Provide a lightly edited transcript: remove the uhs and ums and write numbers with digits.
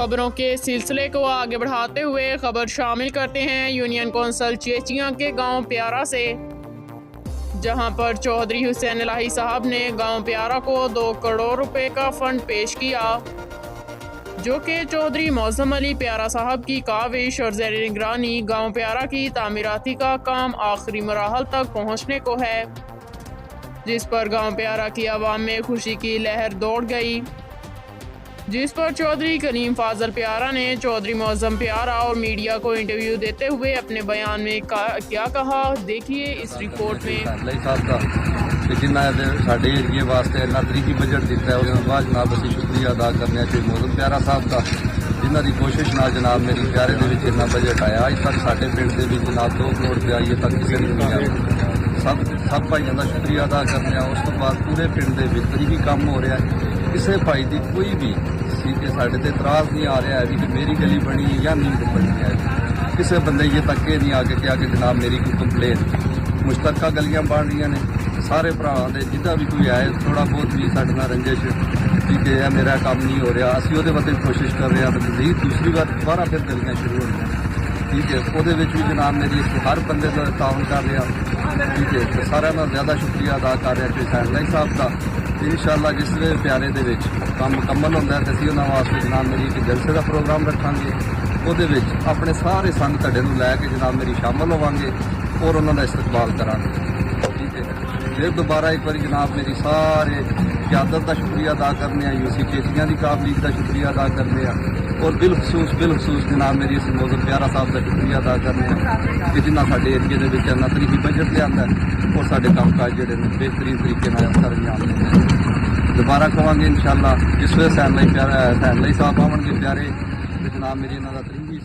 खबरों के सिलसिले को आगे बढ़ाते हुए खबर शामिल करते हैं यूनियन कौंसल चेचियां के गांव प्यारा से, जहां पर चौधरी हुसैन इलाही साहब ने गांव प्यारा को 2 करोड़ रुपए का फंड पेश किया, जो कि चौधरी मौसम अली प्यारा साहब की काविश और ज़ेर निगरानी गांव प्यारा की तामीराती का काम आखिरी मराहल तक पहुंचने को है, जिस पर गांव प्यारा की आवाम में खुशी की लहर दौड़ गई। जिस पर चौधरी करीम फाजल प्यारा ने चौधरी मौसम प्यारा और मीडिया को इंटरव्यू देते हुए अपने बयान में क्या कहा, देखिए इस रिपोर्ट में। साढ़े एरिए वास्ते इन्ना तरीकी बजट दिता है, उसके बाद जनाब असीं शुक्रिया अदा करने चाहिए मौसम प्यारा साहब का, जिन्हों की कोशिश नाल जनाब मेरी प्यारे के इन्ना बजट आया। अज तक साढ़े पिंड के जनाब 2 करोड़ रुपया अजे तक किसी ने नहीं आया। सब भाइयों का शुक्रिया अदा करने। उस तो बाद पूरे पिंड के तरीकी काम हो रहा है। किसी भाई की कोई भी साढ़े ते इतराज नहीं आ रहा है कि मेरी गली बनी या नहीं बनी है। किसी बंदे ये तक के नहीं आके क्या कि जनाब मेरी कोई कंप्लेन। मुश्तरका गलियां बन रही ने, सारे भरावां दे जिदा भी कोई आए थोड़ा बहुत भी साढ़े नाल रंजिश ठीक है मेरा काम नहीं हो रहा, असीं उहदे वास्ते कोशिश कर रहे हैं नहीं दूसरी बार दोबारा फिर गलियां शुरू हो गई ठीक है। वो भी जनाब मेरी हर बंदे का तावन कर रहा ठीक है। तो सारे नाल ज़्यादा शुक्रिया अदा कर रहा हुसैन इलाही साहब का। इंशाअल्लाह जिस वे प्यारे दे काम मुकम्मल होता है तो असीं उन्हां वास्ते जनाब मेरी एक जलसे का प्रोग्राम रखांगे। ਉਹਦੇ ਵਿੱਚ अपने सारे संग धड़े ਨੂੰ ਲੈ ਕੇ जनाब मेरी शामिल होवांगे और उन्होंने इस्तकबाल करांगे ठीक है। फिर दोबारा एक बार जनाब मेरी सारे क्यादत का शुक्रिया अदा करने, यूसी चेचियां की काबलीत का शुक्रिया अदा करने और बिलखसूस जनाब मेरी इस मौसम प्यारा साहब का शुक्रिया अदा करने कि जिन्हें साढ़े एरिए के इन्ना तरीकी बजट लिया और साढ़े काम काज जोड़े बेहतरीन तरीके असर अंजाम देते। दोबारा कहांगे इंशाअल्लाह जिस वे हुसैन इलाही साहब आवन के प्यारे जनाब मेरी इन्हों का तरीकी